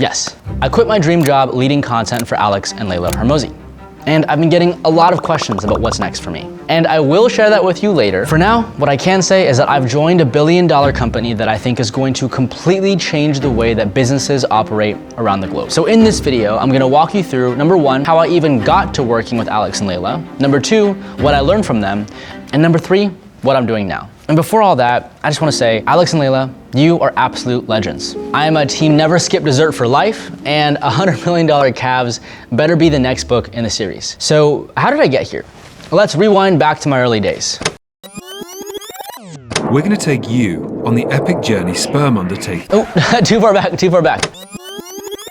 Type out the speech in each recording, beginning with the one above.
Yes, I quit my dream job leading content for Alex and Layla Hermozi. And I've been getting a lot of questions about what's next for me. And I will share that with you later. For now, what I can say is that I've joined a billion-dollar company that I think is going to completely change the way that businesses operate around the globe. So in this video, I'm gonna walk you through, number one, how I even got to working with Alex and Layla. Number two, what I learned from them. And number three, what I'm doing now. And before all that, I just wanna say, Alex and Layla, you are absolute legends. I am a team never skip dessert for life, and $100 million calves better be the next book in the series. So how did I get here? Well, let's rewind back to my early days. We're gonna take you on the epic journey sperm undertakes. Oh, too far back.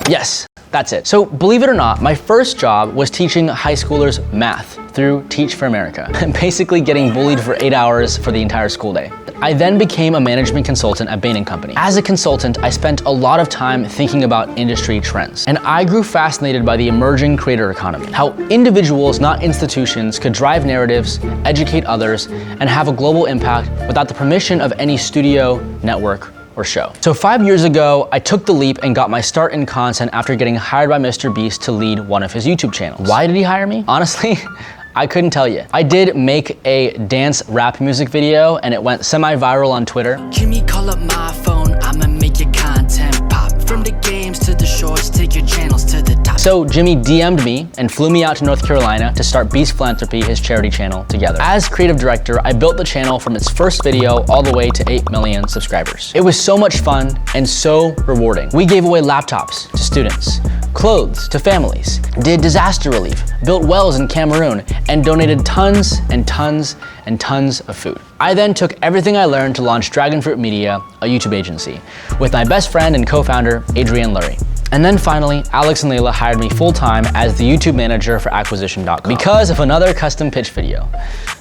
Yes, that's it. So believe it or not, my first job was teaching high schoolers math through Teach for America, basically getting bullied for 8 hours for the entire school day. I then became a management consultant at Bain & Company. As a consultant, I spent a lot of time thinking about industry trends, and I grew fascinated by the emerging creator economy, how individuals, not institutions, could drive narratives, educate others, and have a global impact without the permission of any studio, network, or show. So 5 years ago, I took the leap and got my start in content after getting hired by Mr. Beast to lead one of his YouTube channels. Why did he hire me? Honestly, I couldn't tell you. I did make a dance rap music video and it went semi-viral on Twitter. Jimmy, call up my phone, I'ma make your content pop. From the games to the shorts, take your channels to the top. So Jimmy DM'd me and flew me out to North Carolina to start Beast Philanthropy, his charity channel, together. As creative director, I built the channel from its first video all the way to 8 million subscribers. It was so much fun and so rewarding. We gave away laptops to students, clothes to families, did disaster relief, built wells in Cameroon, and donated tons and tons and tons of food. I then took everything I learned to launch Dragonfruit Media, a YouTube agency, with my best friend and co-founder, Adrian Lurie. And then finally, Alex and Layla hired me full-time as the YouTube manager for acquisition.com because of another custom pitch video.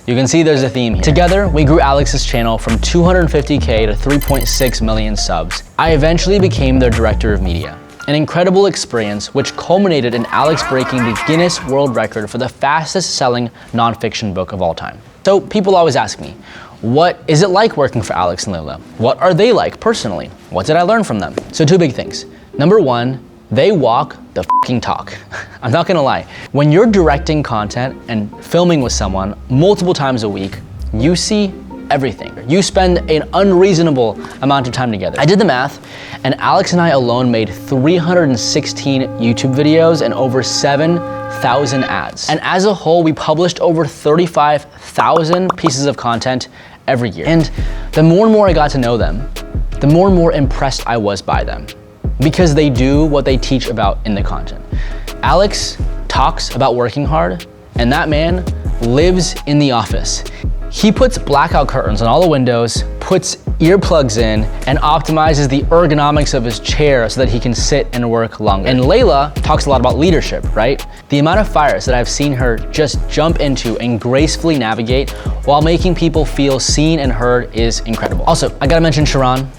You can see there's a theme here. Together, we grew Alex's channel from 250K to 3.6 million subs. I eventually became their director of media. An incredible experience which culminated in Alex breaking the Guinness World Record for the fastest selling nonfiction book of all time. So people always ask me, what is it like working for Alex and Layla? What are they like personally? What did I learn from them? So two big things. Number one, they walk the fucking talk. I'm not gonna lie. When you're directing content and filming with someone multiple times a week, you see everything. You spend an unreasonable amount of time together. I did the math, and Alex and I alone made 316 YouTube videos and over 7,000 ads. And as a whole, we published over 35,000 pieces of content every year. And the more and more I got to know them, the more and more impressed I was by them, because they do what they teach about in the content. Alex talks about working hard, and that man lives in the office. He puts blackout curtains on all the windows, puts earplugs in, and optimizes the ergonomics of his chair so that he can sit and work longer. And Layla talks a lot about leadership, right? The amount of fires that I've seen her just jump into and gracefully navigate while making people feel seen and heard is incredible. Also, I gotta mention Sharon,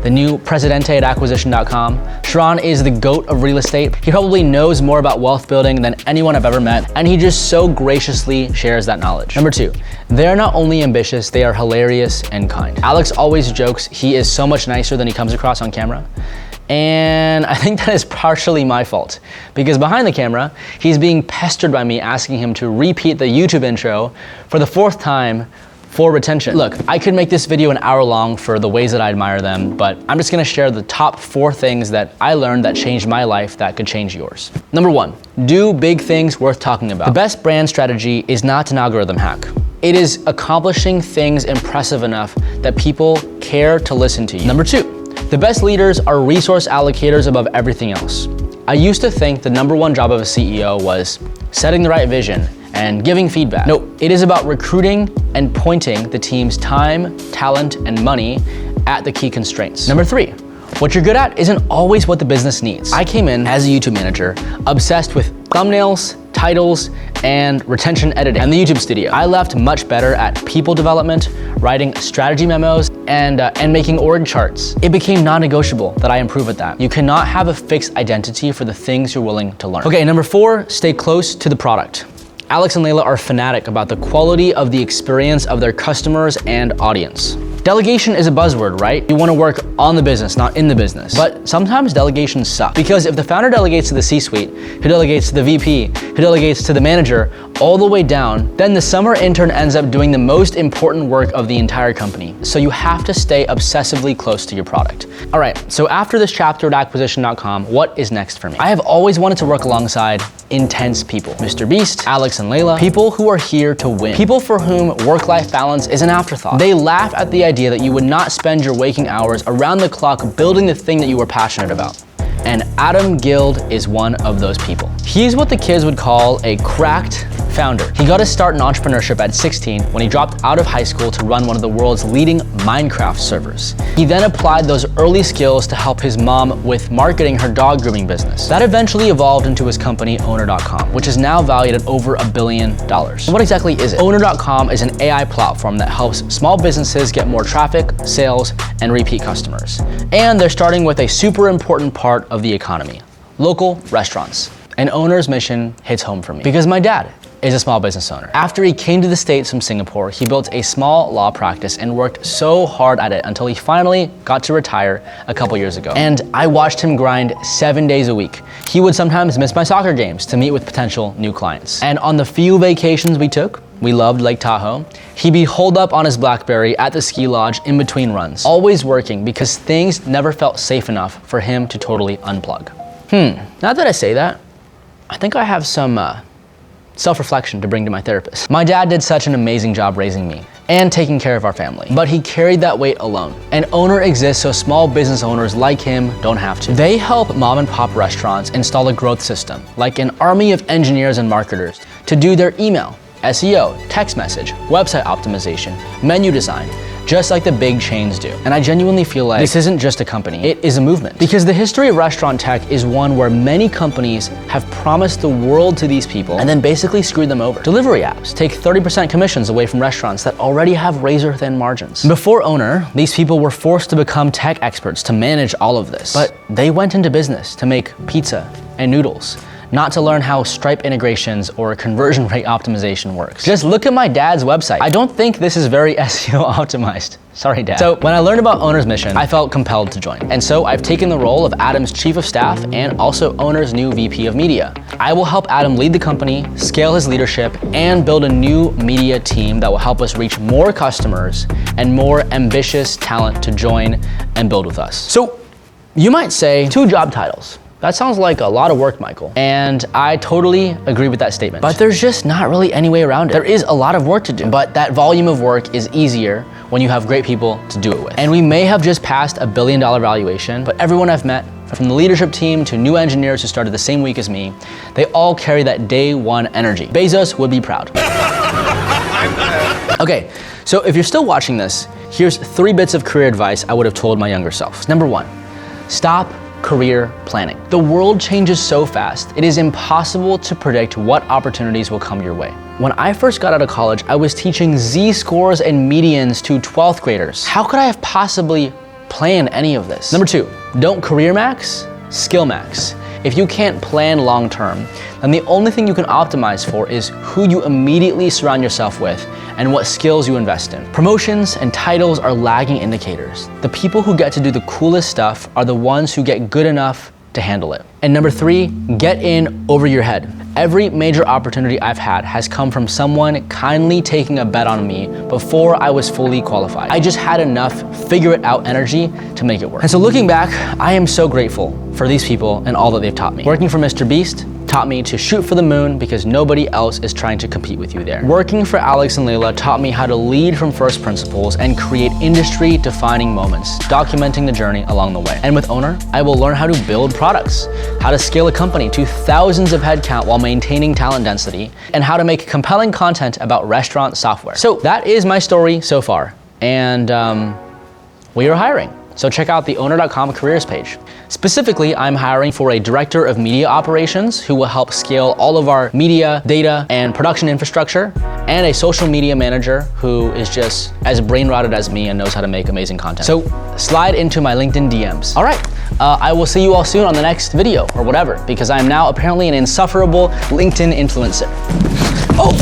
the new Presidente at acquisition.com. Sharon is the GOAT of real estate. He probably knows more about wealth building than anyone I've ever met, and he just so graciously shares that knowledge. Number two, they're not only ambitious, they are hilarious and kind. Alex always jokes he is so much nicer than he comes across on camera. And I think that is partially my fault, because behind the camera, he's being pestered by me asking him to repeat the YouTube intro for the 4th time for retention. Look, I could make this video an hour long for the ways that I admire them, but I'm just gonna share the top 4 things that I learned that changed my life that could change yours. Number 1, do big things worth talking about. The best brand strategy is not an algorithm hack. It is accomplishing things impressive enough that people care to listen to you. Number 2, the best leaders are resource allocators above everything else. I used to think the number 1 job of a CEO was setting the right vision and giving feedback. No, it is about recruiting and pointing the team's time, talent, and money at the key constraints. Number 3, what you're good at isn't always what the business needs. I came in as a YouTube manager, obsessed with thumbnails, titles, and retention editing, and the YouTube studio. I left much better at people development, writing strategy memos, and making org charts. It became non-negotiable that I improve at that. You cannot have a fixed identity for the things you're willing to learn. Okay, number 4, stay close to the product. Alex and Layla are fanatic about the quality of the experience of their customers and audience. Delegation is a buzzword, right? You wanna work on the business, not in the business. But sometimes delegations suck, because if the founder delegates to the C-suite, who delegates to the VP, who delegates to the manager, all the way down, then the summer intern ends up doing the most important work of the entire company. So you have to stay obsessively close to your product. All right, so after this chapter at acquisition.com, what is next for me? I have always wanted to work alongside intense people. Mr. Beast, Alex and Layla, people who are here to win. People for whom work-life balance is an afterthought. They laugh at the idea that you would not spend your waking hours around the clock building the thing that you were passionate about. And Adam Guild is one of those people. He's what the kids would call a cracked founder. He got his start in entrepreneurship at 16 when he dropped out of high school to run one of the world's leading Minecraft servers. He then applied those early skills to help his mom with marketing her dog grooming business. That eventually evolved into his company, owner.com, which is now valued at over $1 billion. So what exactly is it? Owner.com is an AI platform that helps small businesses get more traffic, sales, and repeat customers. And they're starting with a super important part of the economy, local restaurants. An owner's mission hits home for me because my dad is a small business owner. After he came to the States from Singapore, he built a small law practice and worked so hard at it until he finally got to retire a couple years ago. And I watched him grind 7 days a week. He would sometimes miss my soccer games to meet with potential new clients. And on the few vacations we took, we loved Lake Tahoe, he'd be holed up on his BlackBerry at the ski lodge in between runs, always working because things never felt safe enough for him to totally unplug. Now that I say that, I think I have some self-reflection to bring to my therapist. My dad did such an amazing job raising me and taking care of our family, but he carried that weight alone. An owner exists so small business owners like him don't have to. They help mom and pop restaurants install a growth system, like an army of engineers and marketers, to do their email, SEO, text message, website optimization, menu design, just like the big chains do. And I genuinely feel like this isn't just a company, it is a movement. Because the history of restaurant tech is one where many companies have promised the world to these people and then basically screwed them over. Delivery apps take 30% commissions away from restaurants that already have razor thin margins. Before Owner, these people were forced to become tech experts to manage all of this. But they went into business to make pizza and noodles, not to learn how Stripe integrations or conversion rate optimization works. Just look at my dad's website. I don't think this is very SEO optimized. Sorry, Dad. So when I learned about Owner's mission, I felt compelled to join. And so I've taken the role of Adam's chief of staff and also Owner's new VP of media. I will help Adam lead the company, scale his leadership, and build a new media team that will help us reach more customers and more ambitious talent to join and build with us. So you might say 2 job titles. That sounds like a lot of work, Michael. And I totally agree with that statement. But there's just not really any way around it. There is a lot of work to do, but that volume of work is easier when you have great people to do it with. And we may have just passed $1 billion valuation, but everyone I've met, from the leadership team to new engineers who started the same week as me, they all carry that day one energy. Bezos would be proud. Okay, so if you're still watching this, here's 3 bits of career advice I would have told my younger self. Number 1, stop career planning. The world changes so fast, it is impossible to predict what opportunities will come your way. When I first got out of college, I was teaching Z-scores and medians to 12th graders. How could I have possibly planned any of this? Number 2, don't career max, skill max. If you can't plan long term, then the only thing you can optimize for is who you immediately surround yourself with and what skills you invest in. Promotions and titles are lagging indicators. The people who get to do the coolest stuff are the ones who get good enough to handle it. And number 3, get in over your head. Every major opportunity I've had has come from someone kindly taking a bet on me before I was fully qualified. I just had enough figure it out energy to make it work. And so looking back, I am so grateful for these people and all that they've taught me. Working for Mr. Beast taught me to shoot for the moon because nobody else is trying to compete with you there. Working for Alex and Layla taught me how to lead from first principles and create industry-defining moments, documenting the journey along the way. And with Owner, I will learn how to build products, how to scale a company to thousands of headcount while maintaining talent density, and how to make compelling content about restaurant software. So that is my story so far, and we are hiring. So check out the owner.com careers page. Specifically, I'm hiring for a director of media operations who will help scale all of our media, data, and production infrastructure, and a social media manager who is just as brain-rotted as me and knows how to make amazing content. So slide into my LinkedIn DMs. All right, I will see you all soon on the next video or whatever, because I am now apparently an insufferable LinkedIn influencer. Oh!